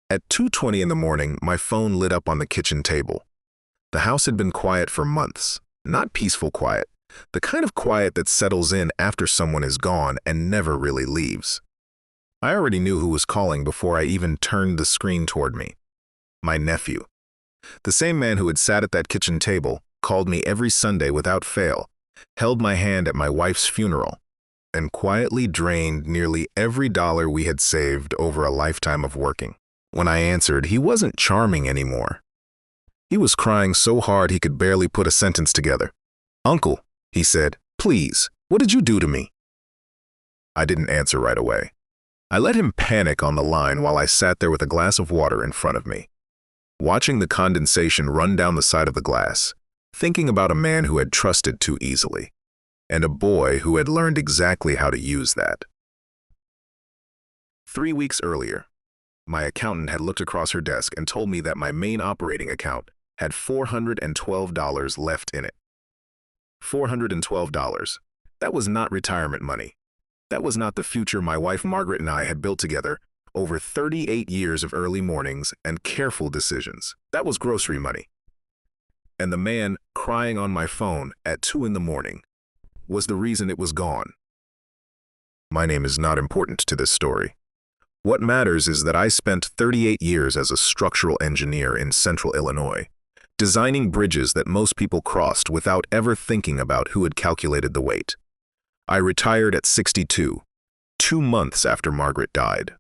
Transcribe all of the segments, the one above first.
At 2:20 in the morning, my phone lit up on the kitchen table. The house had been quiet for months, not peaceful quiet, the kind of quiet that settles in after someone is gone and never really leaves. I already knew who was calling before I even turned the screen toward me. My nephew. The same man who had sat at that kitchen table, called me every Sunday without fail, held my hand at my wife's funeral, and quietly drained nearly every dollar we had saved over a lifetime of working. When I answered, he wasn't charming anymore. He was crying so hard he could barely put a sentence together. "Uncle," he said, "please, what did you do to me?" I didn't answer right away. I let him panic on the line while I sat there with a glass of water in front of me, watching the condensation run down the side of the glass, thinking about a man who had trusted too easily, and a boy who had learned exactly how to use that. 3 weeks earlier, my accountant had looked across her desk and told me that my main operating account had $412 left in it. $412. That was not retirement money. That was not the future my wife Margaret and I had built together over 38 years of early mornings and careful decisions. That was grocery money. And the man crying on my phone at 2 in the morning was the reason it was gone. My name is not important to this story. What matters is that I spent 38 years as a structural engineer in central Illinois, designing bridges that most people crossed without ever thinking about who had calculated the weight. I retired at 62, 2 months after Margaret died.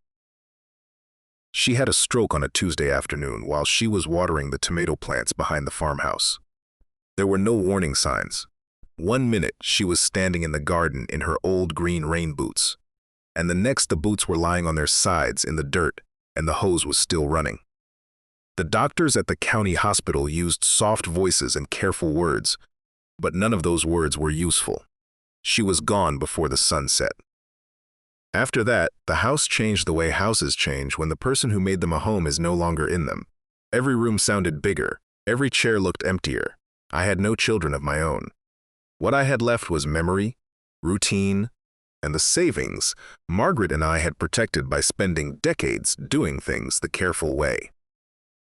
She had a stroke on a Tuesday afternoon while she was watering the tomato plants behind the farmhouse. There were no warning signs. 1 minute she was standing in the garden in her old green rain boots, and the next the boots were lying on their sides in the dirt and the hose was still running. The doctors at the county hospital used soft voices and careful words, but none of those words were useful. She was gone before the sun set. After that, the house changed the way houses change when the person who made them a home is no longer in them. Every room sounded bigger, every chair looked emptier. I had no children of my own. What I had left was memory, routine, and the savings Margaret and I had protected by spending decades doing things the careful way.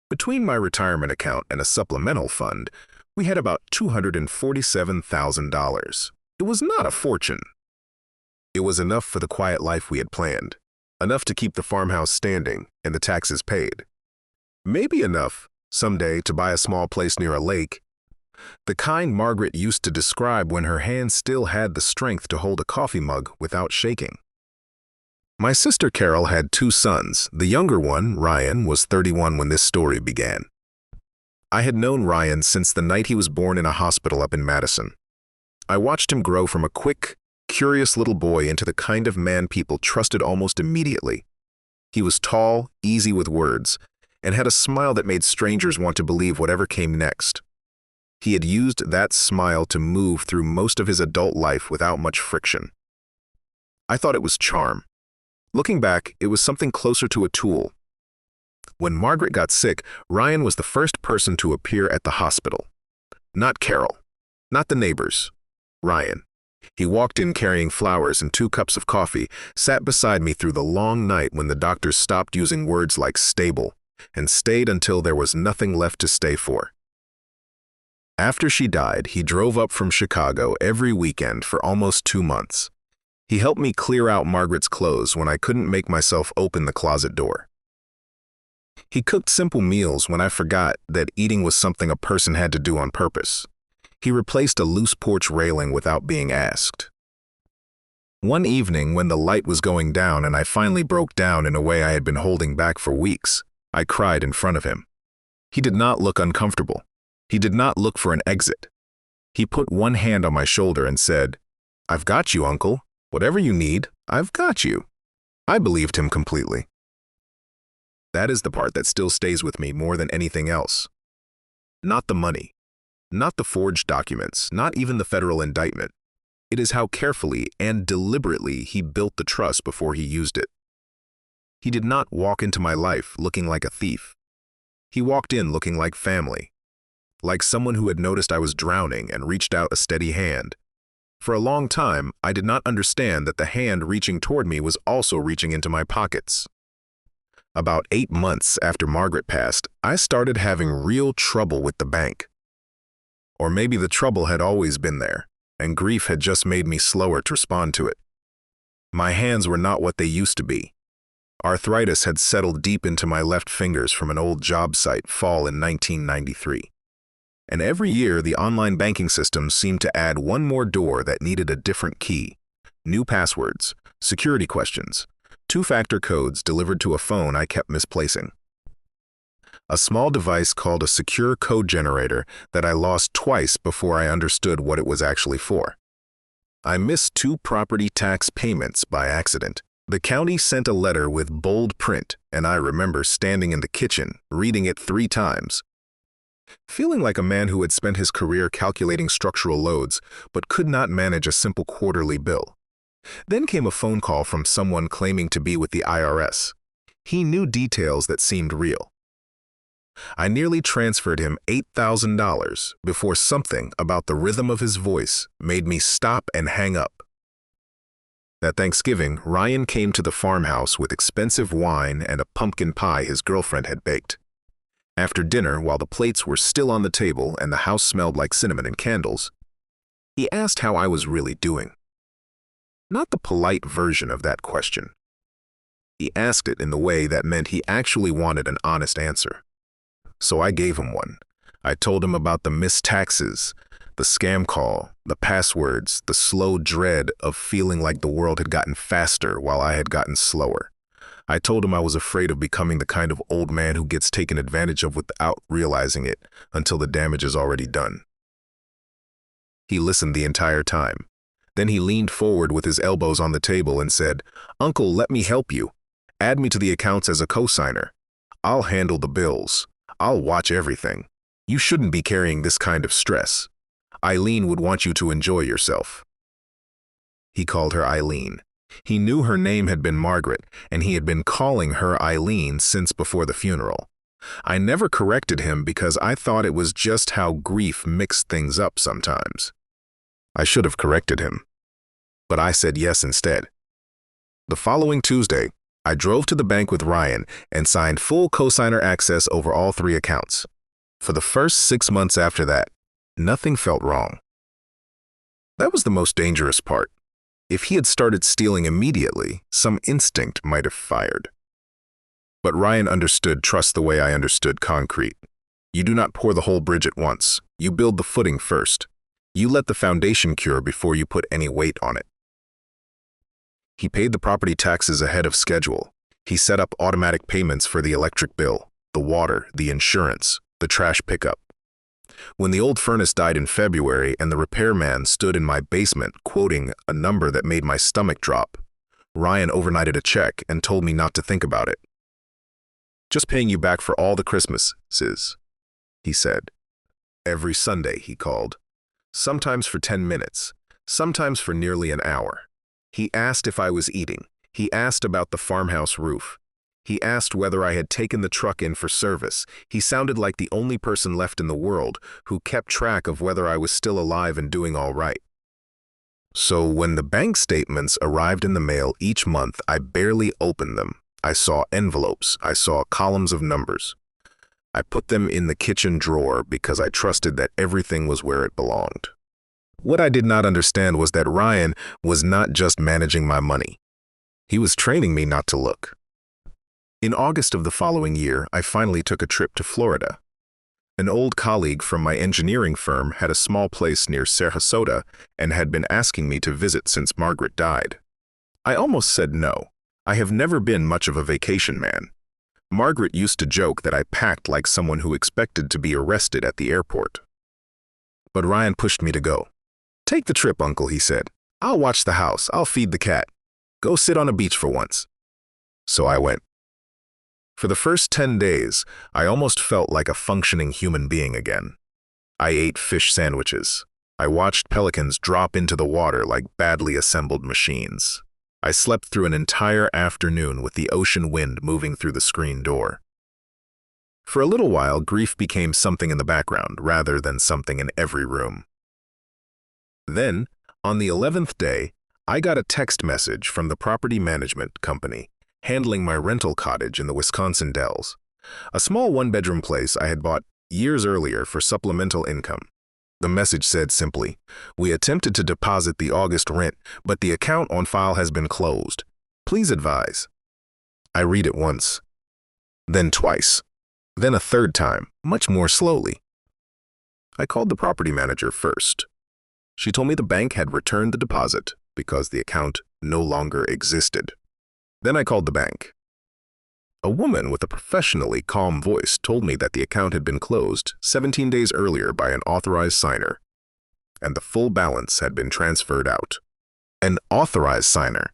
Between my retirement account and a supplemental fund, we had about $247,000. It was not a fortune. It was enough for the quiet life we had planned, enough to keep the farmhouse standing and the taxes paid. Maybe enough, someday, to buy a small place near a lake, the kind Margaret used to describe when her hand still had the strength to hold a coffee mug without shaking. My sister Carol had 2 sons. The younger one, Ryan, was 31 when this story began. I had known Ryan since the night he was born in a hospital up in Madison. I watched him grow from a quick, curious little boy into the kind of man people trusted almost immediately. He was tall, easy with words, and had a smile that made strangers want to believe whatever came next. He had used that smile to move through most of his adult life without much friction. I thought it was charm. Looking back, it was something closer to a tool. When Margaret got sick, Ryan was the first person to appear at the hospital. Not Carol, not the neighbors. Ryan. He walked in carrying flowers and 2 cups of coffee, sat beside me through the long night when the doctors stopped using words like stable, and stayed until there was nothing left to stay for. After she died, he drove up from Chicago every weekend for almost 2 months. He helped me clear out Margaret's clothes when I couldn't make myself open the closet door. He cooked simple meals when I forgot that eating was something a person had to do on purpose. He replaced a loose porch railing without being asked. One evening when the light was going down and I finally broke down in a way I had been holding back for weeks, I cried in front of him. He did not look uncomfortable. He did not look for an exit. He put one hand on my shoulder and said, "I've got you, Uncle. Whatever you need, I've got you." I believed him completely. That is the part that still stays with me more than anything else. Not the money. Not the forged documents, not even the federal indictment. It is how carefully and deliberately he built the trust before he used it. He did not walk into my life looking like a thief. He walked in looking like family, like someone who had noticed I was drowning and reached out a steady hand. For a long time, I did not understand that the hand reaching toward me was also reaching into my pockets. About 8 months after Margaret passed, I started having real trouble with the bank. Or maybe the trouble had always been there, and grief had just made me slower to respond to it. My hands were not what they used to be. Arthritis had settled deep into my left fingers from an old job site fall in 1993. And every year, the online banking system seemed to add one more door that needed a different key, new passwords, security questions, two-factor codes delivered to a phone I kept misplacing. A small device called a secure code generator that I lost twice before I understood what it was actually for. I missed 2 property tax payments by accident. The county sent a letter with bold print, and I remember standing in the kitchen, reading it 3 times. Feeling like a man who had spent his career calculating structural loads, but could not manage a simple quarterly bill. Then came a phone call from someone claiming to be with the IRS. He knew details that seemed real. I nearly transferred him $8,000 before something about the rhythm of his voice made me stop and hang up. That Thanksgiving, Ryan came to the farmhouse with expensive wine and a pumpkin pie his girlfriend had baked. After dinner, while the plates were still on the table and the house smelled like cinnamon and candles, he asked how I was really doing. Not the polite version of that question. He asked it in the way that meant he actually wanted an honest answer. So I gave him one. I told him about the missed taxes, the scam call, the passwords, the slow dread of feeling like the world had gotten faster while I had gotten slower. I told him I was afraid of becoming the kind of old man who gets taken advantage of without realizing it until the damage is already done. He listened the entire time. Then he leaned forward with his elbows on the table and said, "Uncle, let me help you. Add me to the accounts as a cosigner. I'll handle the bills. I'll watch everything. You shouldn't be carrying this kind of stress. Eileen would want you to enjoy yourself." He called her Eileen. He knew her name had been Margaret, and he had been calling her Eileen since before the funeral. I never corrected him because I thought it was just how grief mixed things up sometimes. I should have corrected him, but I said yes instead. The following Tuesday, I drove to the bank with Ryan and signed full cosigner access over all 3 accounts. For the first 6 months after that, nothing felt wrong. That was the most dangerous part. If he had started stealing immediately, some instinct might have fired. But Ryan understood trust the way I understood concrete. You do not pour the whole bridge at once. You build the footing first. You let the foundation cure before you put any weight on it. He paid the property taxes ahead of schedule. He set up automatic payments for the electric bill, the water, the insurance, the trash pickup. When the old furnace died in February and the repairman stood in my basement quoting a number that made my stomach drop, Ryan overnighted a check and told me not to think about it. "Just paying you back for all the Christmases," he said. Every Sunday he called, sometimes for 10 minutes, sometimes for nearly an hour. He asked if I was eating. He asked about the farmhouse roof. He asked whether I had taken the truck in for service. He sounded like the only person left in the world who kept track of whether I was still alive and doing all right. So when the bank statements arrived in the mail each month, I barely opened them. I saw envelopes. I saw columns of numbers. I put them in the kitchen drawer because I trusted that everything was where it belonged. What I did not understand was that Ryan was not just managing my money. He was training me not to look. In August of the following year, I finally took a trip to Florida. An old colleague from my engineering firm had a small place near Sarasota and had been asking me to visit since Margaret died. I almost said no. I have never been much of a vacation man. Margaret used to joke that I packed like someone who expected to be arrested at the airport. But Ryan pushed me to go. "Take the trip, Uncle," he said. "I'll watch the house. I'll feed the cat. Go sit on a beach for once." So I went. For the first 10 days, I almost felt like a functioning human being again. I ate fish sandwiches. I watched pelicans drop into the water like badly assembled machines. I slept through an entire afternoon with the ocean wind moving through the screen door. For a little while, grief became something in the background rather than something in every room. Then, on the 11th day, I got a text message from the property management company handling my rental cottage in the Wisconsin Dells, a small one-bedroom place I had bought years earlier for supplemental income. The message said simply, "We attempted to deposit the August rent, but the account on file has been closed. Please advise." I read it once, then twice, then a third time, much more slowly. I called the property manager first. She told me the bank had returned the deposit because the account no longer existed. Then I called the bank. A woman with a professionally calm voice told me that the account had been closed 17 days earlier by an authorized signer, and the full balance had been transferred out. An authorized signer.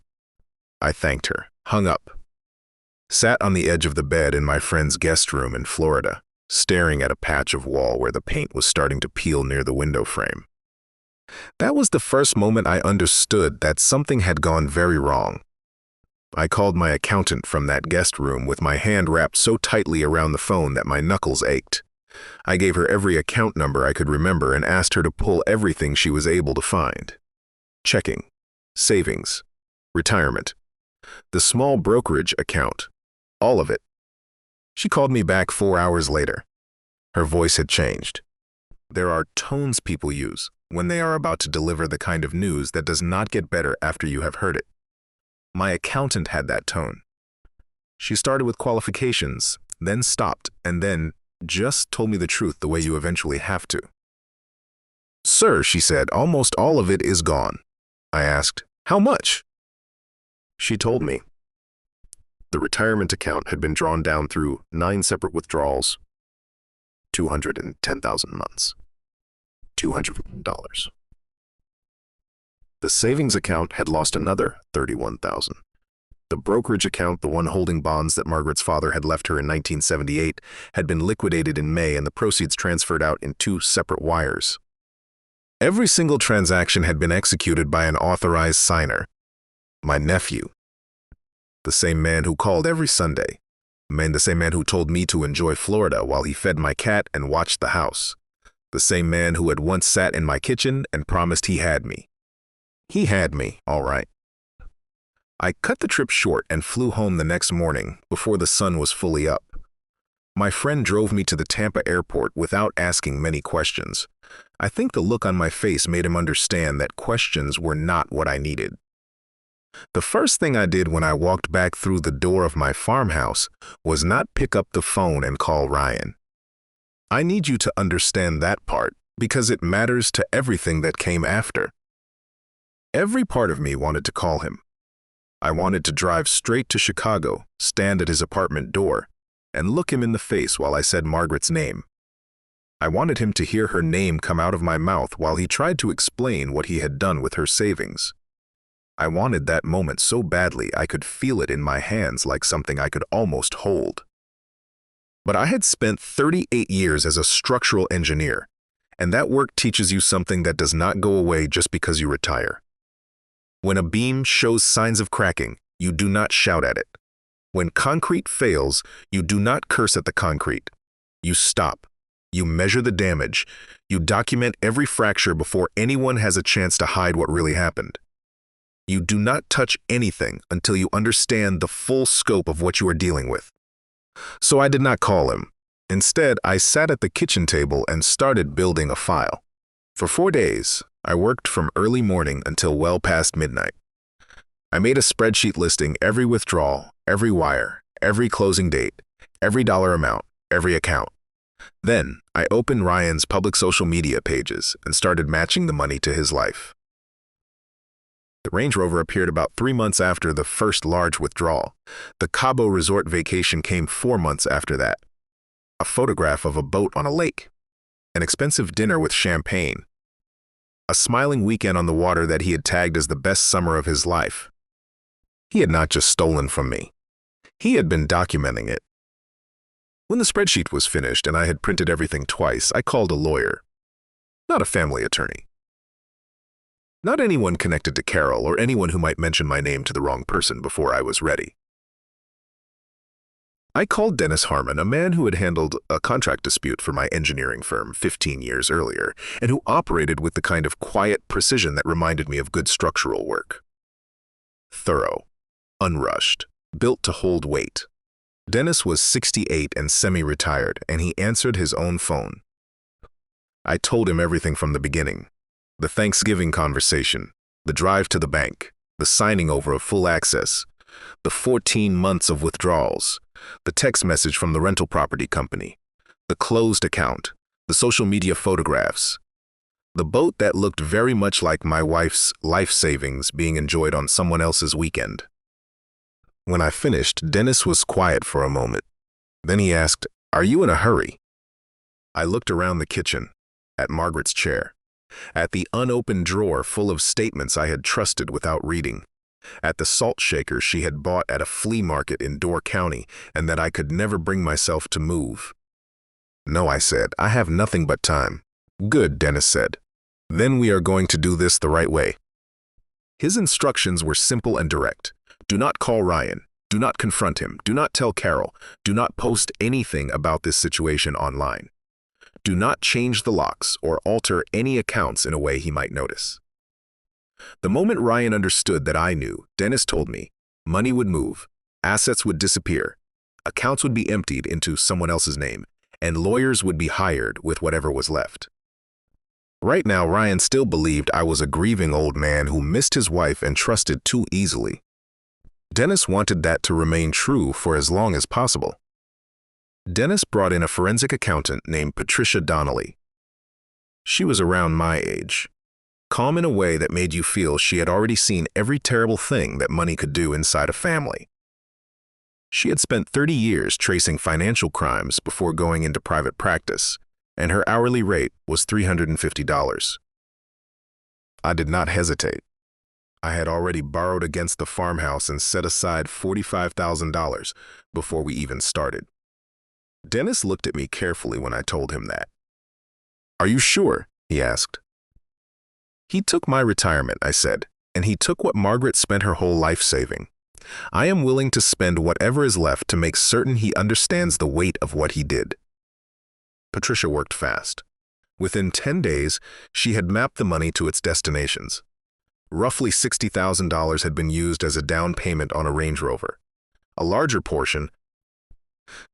I thanked her, hung up, sat on the edge of the bed in my friend's guest room in Florida, staring at a patch of wall where the paint was starting to peel near the window frame. That was the first moment I understood that something had gone very wrong. I called my accountant from that guest room with my hand wrapped so tightly around the phone that my knuckles ached. I gave her every account number I could remember and asked her to pull everything she was able to find. Checking, savings, retirement, the small brokerage account, all of it. She called me back 4 hours later. Her voice had changed. There are tones people use when they are about to deliver the kind of news that does not get better after you have heard it. My accountant had that tone. She started with qualifications, then stopped, and then just told me the truth the way you eventually have to. "Sir," she said, "almost all of it is gone." I asked, "How much?" She told me. The retirement account had been drawn down through 9 separate withdrawals, 210,000 months, $200. The savings account had lost another 31,000. The brokerage account, the one holding bonds that Margaret's father had left her in 1978, had been liquidated in May and the proceeds transferred out in 2 separate wires. Every single transaction had been executed by an authorized signer, my nephew. The same man who called every Sunday, the same man who told me to enjoy Florida while he fed my cat and watched the house. The same man who had once sat in my kitchen and promised he had me. He had me, all right. I cut the trip short and flew home the next morning before the sun was fully up. My friend drove me to the Tampa airport without asking many questions. I think the look on my face made him understand that questions were not what I needed. The first thing I did when I walked back through the door of my farmhouse was not pick up the phone and call Ryan. I need you to understand that part because it matters to everything that came after. Every part of me wanted to call him. I wanted to drive straight to Chicago, stand at his apartment door, and look him in the face while I said Margaret's name. I wanted him to hear her name come out of my mouth while he tried to explain what he had done with her savings. I wanted that moment so badly I could feel it in my hands like something I could almost hold. But I had spent 38 years as a structural engineer, and that work teaches you something that does not go away just because you retire. When a beam shows signs of cracking, you do not shout at it. When concrete fails, you do not curse at the concrete. You stop. You measure the damage. You document every fracture before anyone has a chance to hide what really happened. You do not touch anything until you understand the full scope of what you are dealing with. So I did not call him. Instead, I sat at the kitchen table and started building a file. For 4 days, I worked from early morning until well past midnight. I made a spreadsheet listing every withdrawal, every wire, every closing date, every dollar amount, every account. Then, I opened Ryan's public social media pages and started matching the money to his life. The Range Rover appeared about 3 months after the first large withdrawal. The Cabo Resort vacation came 4 months after that. A photograph of a boat on a lake. An expensive dinner with champagne. A smiling weekend on the water that he had tagged as the best summer of his life. He had not just stolen from me. He had been documenting it. When the spreadsheet was finished and I had printed everything twice, I called a lawyer. Not a family attorney. Not anyone connected to Carol or anyone who might mention my name to the wrong person before I was ready. I called Dennis Harmon, a man who had handled a contract dispute for my engineering firm 15 years earlier, and who operated with the kind of quiet precision that reminded me of good structural work. Thorough, unrushed, built to hold weight. Dennis was 68 and semi-retired, and he answered his own phone. I told him everything from the beginning. The Thanksgiving conversation, the drive to the bank, the signing over of full access, the 14 months of withdrawals, the text message from the rental property company, the closed account, the social media photographs, the boat that looked very much like my wife's life savings being enjoyed on someone else's weekend. When I finished, Dennis was quiet for a moment. Then he asked, "Are you in a hurry?" I looked around the kitchen, at Margaret's chair, at the unopened drawer full of statements I had trusted without reading, at the salt shaker she had bought at a flea market in Door County and that I could never bring myself to move. "No," I said, "I have nothing but time." "Good," Dennis said. "Then we are going to do this the right way." His instructions were simple and direct. Do not call Ryan. Do not confront him. Do not tell Carol. Do not post anything about this situation online. Do not change the locks or alter any accounts in a way he might notice. The moment Ryan understood that I knew, Dennis told me, money would move, assets would disappear, accounts would be emptied into someone else's name, and lawyers would be hired with whatever was left. Right now, Ryan still believed I was a grieving old man who missed his wife and trusted too easily. Dennis wanted that to remain true for as long as possible. Dennis brought in a forensic accountant named Patricia Donnelly. She was around my age, calm in a way that made you feel she had already seen every terrible thing that money could do inside a family. She had spent 30 years tracing financial crimes before going into private practice, and her hourly rate was $350. I did not hesitate. I had already borrowed against the farmhouse and set aside $45,000 before we even started. Dennis looked at me carefully when I told him that. "Are you sure?" he asked. "He took my retirement," I said, "and he took what Margaret spent her whole life saving. I am willing to spend whatever is left to make certain he understands the weight of what he did." Patricia worked fast. Within 10 days, she had mapped the money to its destinations. Roughly $60,000 had been used as a down payment on a Range Rover. A larger portion,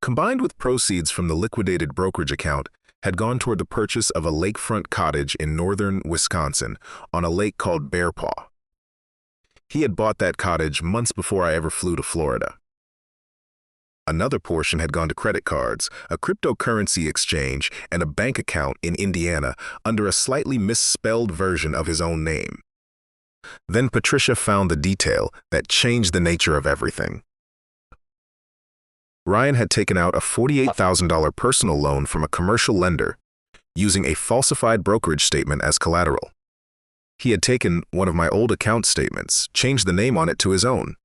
combined with proceeds from the liquidated brokerage account, had gone toward the purchase of a lakefront cottage in northern Wisconsin on a lake called Bear Paw. He had bought that cottage months before I ever flew to Florida. Another portion had gone to credit cards, a cryptocurrency exchange, and a bank account in Indiana under a slightly misspelled version of his own name. Then Patricia found the detail that changed the nature of everything. Ryan had taken out a $48,000 personal loan from a commercial lender, using a falsified brokerage statement as collateral. He had taken one of my old account statements, changed the name on it to his own,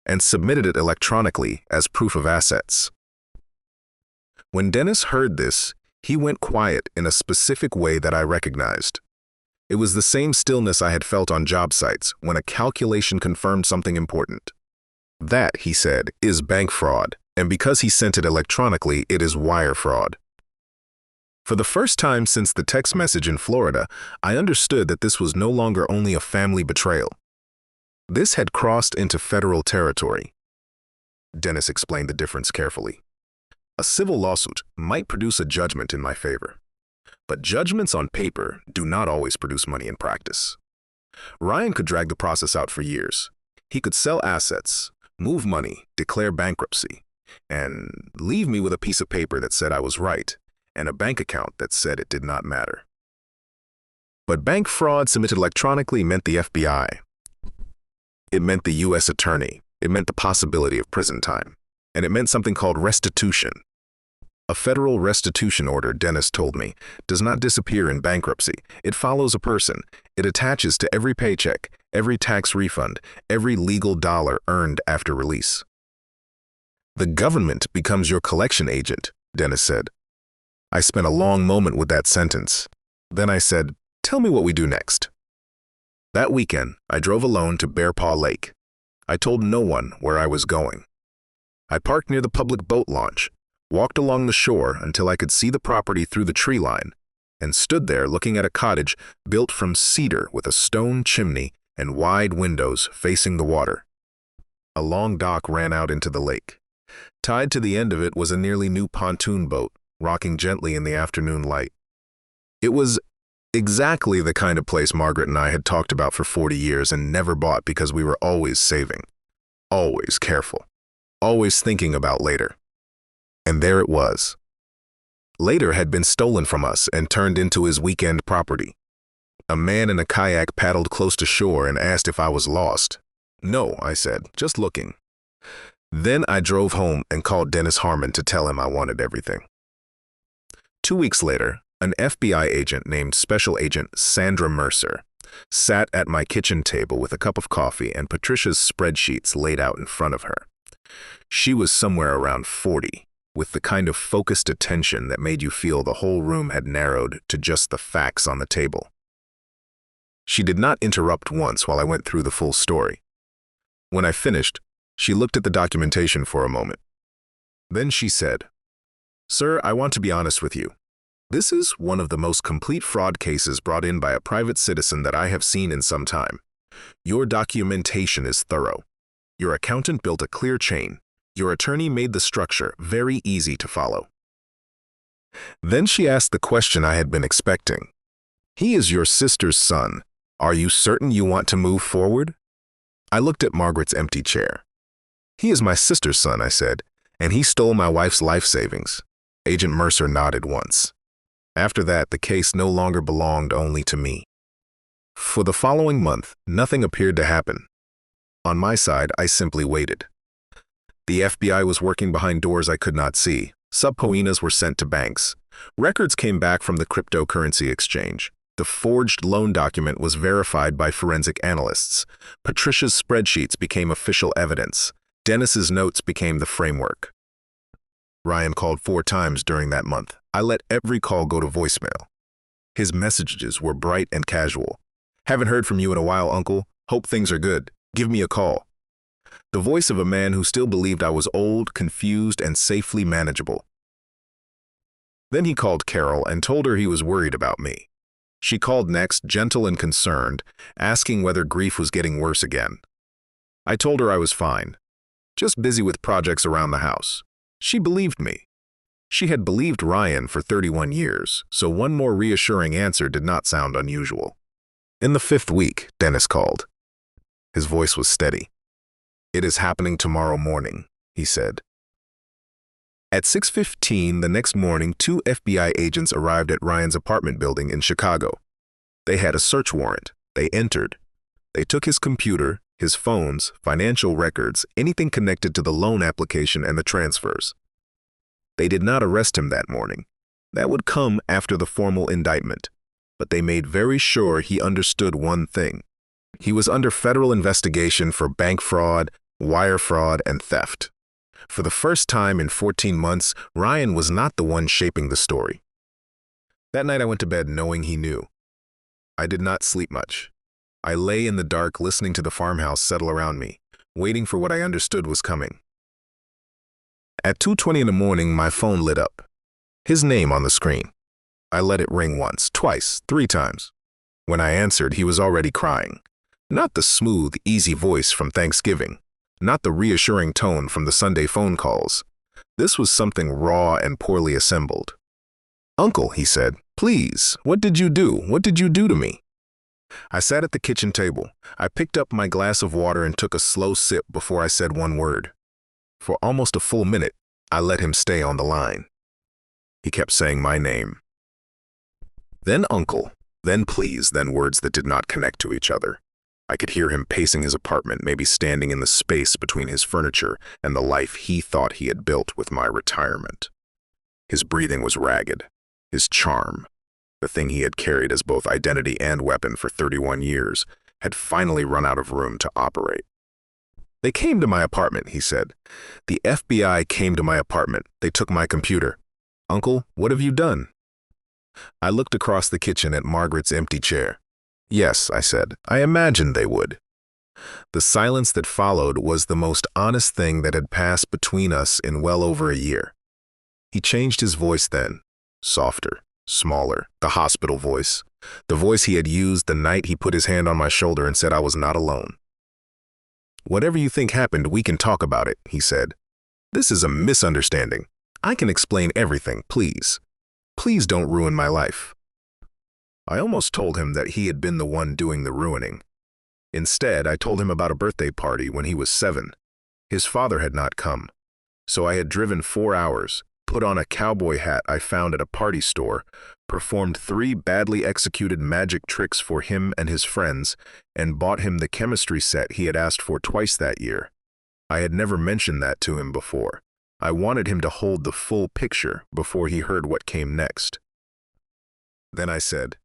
and submitted it electronically as proof of assets. When Dennis heard this, he went quiet in a specific way that I recognized. It was the same stillness I had felt on job sites when a calculation confirmed something important. "That," he said, "is bank fraud, and because he sent it electronically, it is wire fraud." For the first time since the text message in Florida, I understood that this was no longer only a family betrayal. This had crossed into federal territory. Dennis explained the difference carefully. A civil lawsuit might produce a judgment in my favor, but judgments on paper do not always produce money in practice. Ryan could drag the process out for years. He could sell assets, move money, declare bankruptcy, and leave me with a piece of paper that said I was right and a bank account that said it did not matter. But bank fraud submitted electronically meant the FBI. It meant the U.S. attorney. It meant the possibility of prison time. And it meant something called restitution. A federal restitution order, Dennis told me, does not disappear in bankruptcy. It follows a person. It attaches to every paycheck, every tax refund, every legal dollar earned after release. "The government becomes your collection agent," Dennis said. I spent a long moment with that sentence. Then I said, "Tell me what we do next." That weekend, I drove alone to Bear Paw Lake. I told no one where I was going. I parked near the public boat launch, walked along the shore until I could see the property through the tree line, and stood there looking at a cottage built from cedar with a stone chimney and wide windows facing the water. A long dock ran out into the lake. Tied to the end of it was a nearly new pontoon boat, rocking gently in the afternoon light. It was exactly the kind of place Margaret and I had talked about for 40 years and never bought because we were always saving, always careful, always thinking about later. And there it was. Later had been stolen from us and turned into his weekend property. A man in a kayak paddled close to shore and asked if I was lost. No, I said, just looking. Then I drove home and called Dennis Harmon to tell him I wanted everything. 2 weeks later, an FBI agent named Special Agent Sandra Mercer sat at my kitchen table with a cup of coffee and Patricia's spreadsheets laid out in front of her. She was somewhere around 40, with the kind of focused attention that made you feel the whole room had narrowed to just the facts on the table. She did not interrupt once while I went through the full story. When I finished, she looked at the documentation for a moment. Then she said, "Sir, I want to be honest with you. This is one of the most complete fraud cases brought in by a private citizen that I have seen in some time. Your documentation is thorough. Your accountant built a clear chain. Your attorney made the structure very easy to follow." Then she asked the question I had been expecting. "He is your sister's son. Are you certain you want to move forward?" I looked at Margaret's empty chair. "He is my sister's son," I said, "and he stole my wife's life savings." Agent Mercer nodded once. After that, the case no longer belonged only to me. For the following month, nothing appeared to happen. On my side, I simply waited. The FBI was working behind doors I could not see. Subpoenas were sent to banks. Records came back from the cryptocurrency exchange. The forged loan document was verified by forensic analysts. Patricia's spreadsheets became official evidence. Dennis's notes became the framework. Ryan called 4 times during that month. I let every call go to voicemail. His messages were bright and casual. "Haven't heard from you in a while, Uncle. Hope things are good. Give me a call." The voice of a man who still believed I was old, confused, and safely manageable. Then he called Carol and told her he was worried about me. She called next, gentle and concerned, asking whether grief was getting worse again. I told her I was fine, just busy with projects around the house. She believed me. She had believed Ryan for 31 years, so one more reassuring answer did not sound unusual. In the 5th week, Dennis called. His voice was steady. "It is happening tomorrow morning," he said. At 6:15 the next morning, 2 FBI agents arrived at Ryan's apartment building in Chicago. They had a search warrant. They entered. They took his computer, his phones, financial records, anything connected to the loan application and the transfers. They did not arrest him that morning. That would come after the formal indictment. But they made very sure he understood one thing. He was under federal investigation for bank fraud, wire fraud, and theft. For the first time in 14 months, Ryan was not the one shaping the story. That night I went to bed knowing he knew. I did not sleep much. I lay in the dark listening to the farmhouse settle around me, waiting for what I understood was coming. At 2:20 in the morning, my phone lit up. His name on the screen. I let it ring once, twice, 3 times. When I answered, he was already crying. Not the smooth, easy voice from Thanksgiving. Not the reassuring tone from the Sunday phone calls. This was something raw and poorly assembled. "Uncle," he said, "please, what did you do? What did you do to me?" I sat at the kitchen table. I picked up my glass of water and took a slow sip before I said one word. For almost a full minute, I let him stay on the line. He kept saying my name. Then uncle, then please, then words that did not connect to each other. I could hear him pacing his apartment, maybe standing in the space between his furniture and the life he thought he had built with my retirement. His breathing was ragged. His charm, the thing he had carried as both identity and weapon for 31 years, had finally run out of room to operate. "They came to my apartment," he said. "The FBI came to my apartment. They took my computer. Uncle, what have you done?" I looked across the kitchen at Margaret's empty chair. "Yes," I said, "I imagined they would." The silence that followed was the most honest thing that had passed between us in well over a year. He changed his voice then, softer, smaller, the hospital voice, the voice he had used the night he put his hand on my shoulder and said I was not alone. Whatever you think happened, we can talk about it, he said. This is a misunderstanding. I can explain everything, please. Please don't ruin my life. I almost told him that he had been the one doing the ruining. Instead, I told him about a birthday party when he was 7. His father had not come, so I had driven 4 hours, put on a cowboy hat I found at a party store, performed 3 badly executed magic tricks for him and his friends, and bought him the chemistry set he had asked for twice that year. I had never mentioned that to him before. I wanted him to hold the full picture before he heard what came next. Then I said,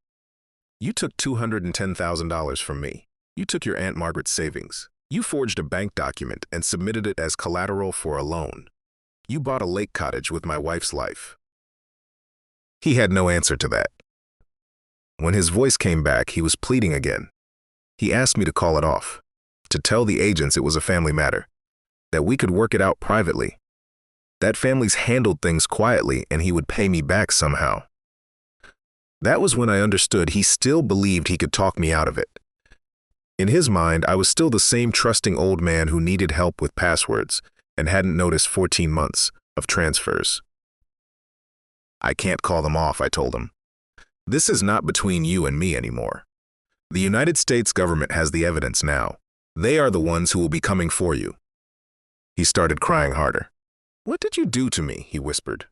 "You took $210,000 from me. You took your Aunt Margaret's savings. You forged a bank document and submitted it as collateral for a loan. You bought a lake cottage with my wife's life." He had no answer to that. When his voice came back, he was pleading again. He asked me to call it off, to tell the agents it was a family matter, that we could work it out privately, that families handled things quietly and he would pay me back somehow. That was when I understood he still believed he could talk me out of it. In his mind, I was still the same trusting old man who needed help with passwords and hadn't noticed 14 months of transfers. "I can't call them off," I told him. "This is not between you and me anymore. The United States government has the evidence now. They are the ones who will be coming for you." He started crying harder. "What did you do to me?" he whispered.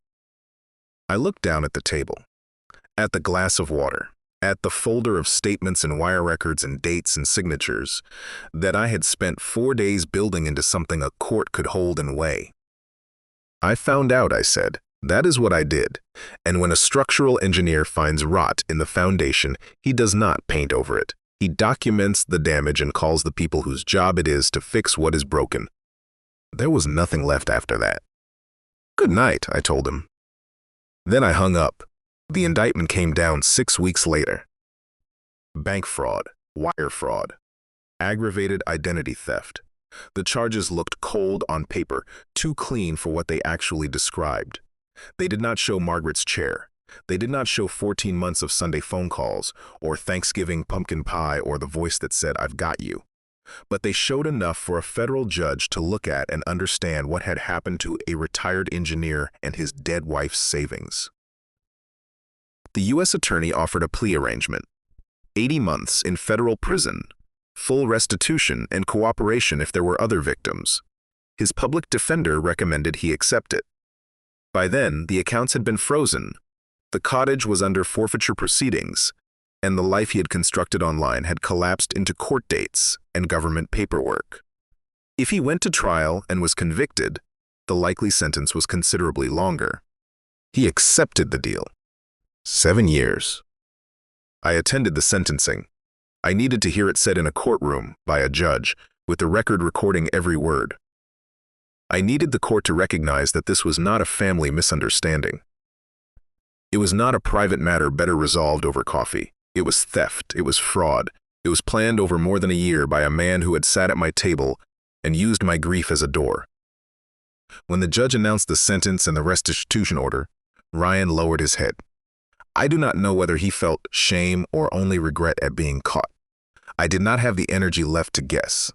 I looked down at the table, at the glass of water, at the folder of statements and wire records and dates and signatures that I had spent 4 days building into something a court could hold and weigh. "I found out," I said. "That is what I did. And when a structural engineer finds rot in the foundation, he does not paint over it. He documents the damage and calls the people whose job it is to fix what is broken." There was nothing left after that. "Good night," I told him. Then I hung up. The indictment came down 6 weeks later. Bank fraud, wire fraud, aggravated identity theft. The charges looked cold on paper, too clean for what they actually described. They did not show Margaret's chair. They did not show 14 months of Sunday phone calls, or Thanksgiving pumpkin pie, or the voice that said, "I've got you." But they showed enough for a federal judge to look at and understand what had happened to a retired engineer and his dead wife's savings. The U.S. attorney offered a plea arrangement: 80 months in federal prison, full restitution and cooperation if there were other victims. His public defender recommended he accept it. By then, the accounts had been frozen, the cottage was under forfeiture proceedings, and the life he had constructed online had collapsed into court dates and government paperwork. If he went to trial and was convicted, the likely sentence was considerably longer. He accepted the deal. 7 years. I attended the sentencing. I needed to hear it said in a courtroom by a judge, with the record recording every word. I needed the court to recognize that this was not a family misunderstanding. It was not a private matter better resolved over coffee. It was theft. It was fraud. It was planned over more than a year by a man who had sat at my table and used my grief as a door. When the judge announced the sentence and the restitution order, Ryan lowered his head. I do not know whether he felt shame or only regret at being caught. I did not have the energy left to guess.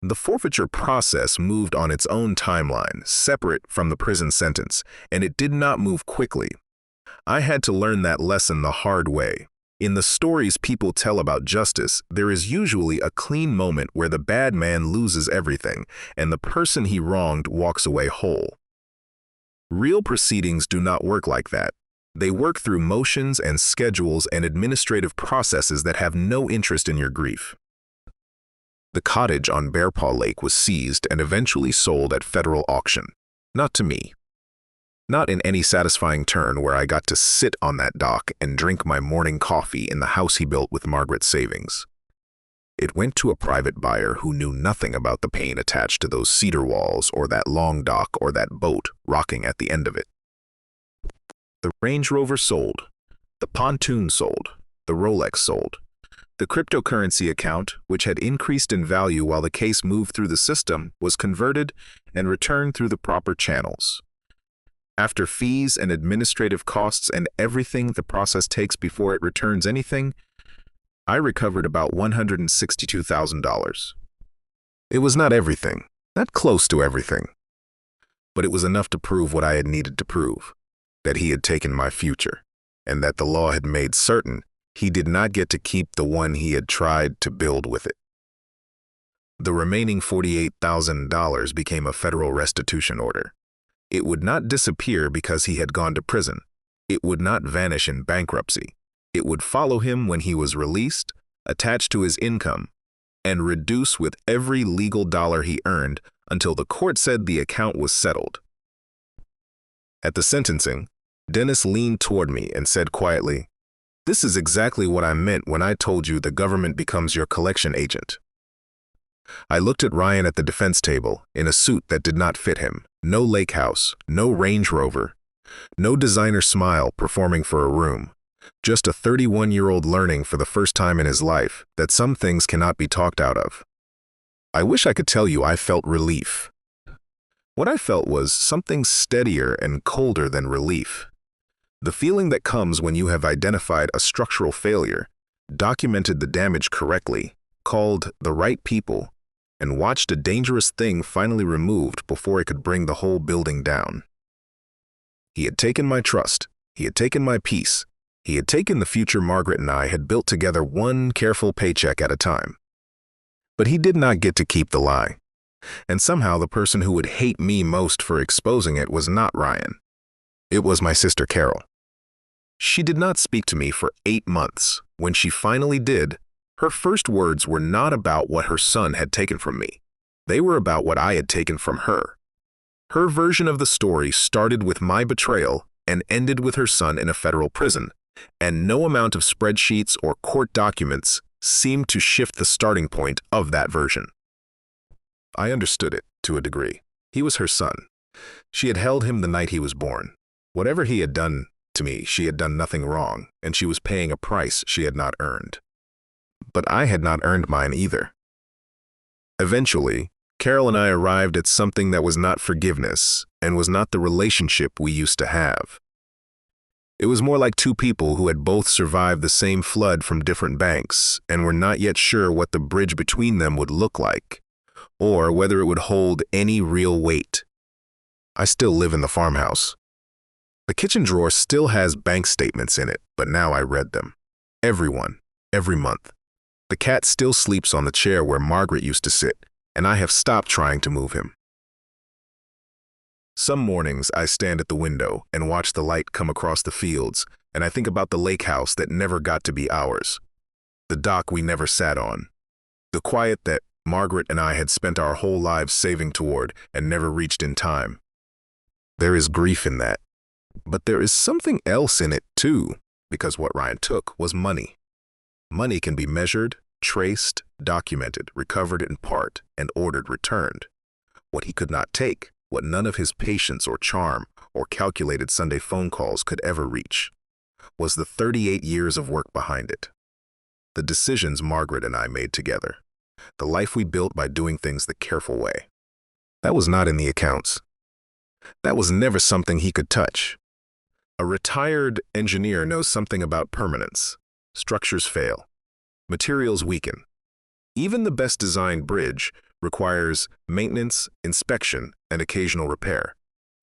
The forfeiture process moved on its own timeline, separate from the prison sentence, and it did not move quickly. I had to learn that lesson the hard way. In the stories people tell about justice, there is usually a clean moment where the bad man loses everything, and the person he wronged walks away whole. Real proceedings do not work like that. They work through motions and schedules and administrative processes that have no interest in your grief. The cottage on Bear Paw Lake was seized and eventually sold at federal auction. Not to me. Not in any satisfying turn where I got to sit on that dock and drink my morning coffee in the house he built with Margaret's savings. It went to a private buyer who knew nothing about the pain attached to those cedar walls or that long dock or that boat rocking at the end of it. The Range Rover sold. The pontoon sold. The Rolex sold. The cryptocurrency account, which had increased in value while the case moved through the system, was converted and returned through the proper channels. After fees and administrative costs and everything the process takes before it returns anything, I recovered about $162,000. It was not everything, not close to everything, but it was enough to prove what I had needed to prove, that he had taken my future, and that the law had made certain he did not get to keep the one he had tried to build with it. The remaining $48,000 became a federal restitution order. It would not disappear because he had gone to prison. It would not vanish in bankruptcy. It would follow him when he was released, attached to his income, and reduce with every legal dollar he earned until the court said the account was settled. At the sentencing, Dennis leaned toward me and said quietly, "This is exactly what I meant when I told you the government becomes your collection agent." I looked at Ryan at the defense table in a suit that did not fit him. No lake house, no Range Rover, no designer smile performing for a room. Just a 31-year-old learning for the first time in his life that some things cannot be talked out of. I wish I could tell you I felt relief. What I felt was something steadier and colder than relief. The feeling that comes when you have identified a structural failure, documented the damage correctly, called the right people, and watched a dangerous thing finally removed before it could bring the whole building down. He had taken my trust. He had taken my peace. He had taken the future Margaret and I had built together one careful paycheck at a time. But he did not get to keep the lie. And somehow the person who would hate me most for exposing it was not Ryan. It was my sister Carol. She did not speak to me for 8 months. When she finally did, her first words were not about what her son had taken from me. They were about what I had taken from her. Her version of the story started with my betrayal and ended with her son in a federal prison, and no amount of spreadsheets or court documents seemed to shift the starting point of that version. I understood it to a degree. He was her son. She had held him the night he was born. Whatever he had done to me, she had done nothing wrong, and she was paying a price she had not earned. But I had not earned mine either. Eventually, Carol and I arrived at something that was not forgiveness and was not the relationship we used to have. It was more like two people who had both survived the same flood from different banks and were not yet sure what the bridge between them would look like, or whether it would hold any real weight. I still live in the farmhouse. The kitchen drawer still has bank statements in it, but now I read them. Everyone, every month. The cat still sleeps on the chair where Margaret used to sit, and I have stopped trying to move him. Some mornings I stand at the window and watch the light come across the fields, and I think about the lake house that never got to be ours, the dock we never sat on, the quiet that Margaret and I had spent our whole lives saving toward and never reached in time. There is grief in that, but there is something else in it too, because what Ryan took was money. Money can be measured, traced, documented, recovered in part, and ordered returned. What he could not take, what none of his patience or charm or calculated Sunday phone calls could ever reach, was the 38 years of work behind it. The decisions Margaret and I made together. The life we built by doing things the careful way. That was not in the accounts. That was never something he could touch. A retired engineer knows something about permanence. Structures fail. Materials weaken. Even the best designed bridge requires maintenance, inspection, and occasional repair.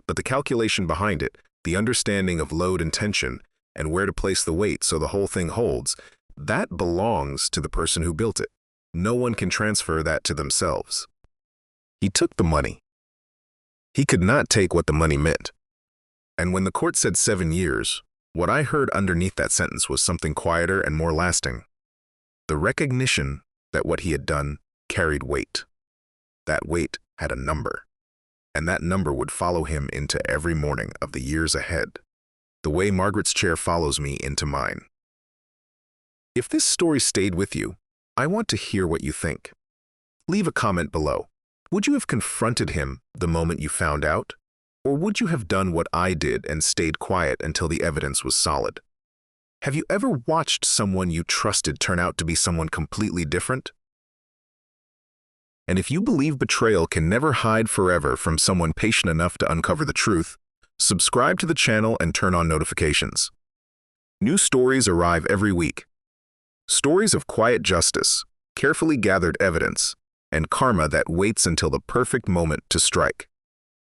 But the calculation behind it, the understanding of load and tension, and where to place the weight so the whole thing holds, that belongs to the person who built it. No one can transfer that to themselves. He took the money. He could not take what the money meant. And when the court said 7 years, what I heard underneath that sentence was something quieter and more lasting. The recognition that what he had done carried weight. That weight had a number, and that number would follow him into every morning of the years ahead, the way Margaret's chair follows me into mine. If this story stayed with you, I want to hear what you think. Leave a comment below. Would you have confronted him the moment you found out? Or would you have done what I did and stayed quiet until the evidence was solid? Have you ever watched someone you trusted turn out to be someone completely different? And if you believe betrayal can never hide forever from someone patient enough to uncover the truth, subscribe to the channel and turn on notifications. New stories arrive every week. Stories of quiet justice, carefully gathered evidence, and karma that waits until the perfect moment to strike.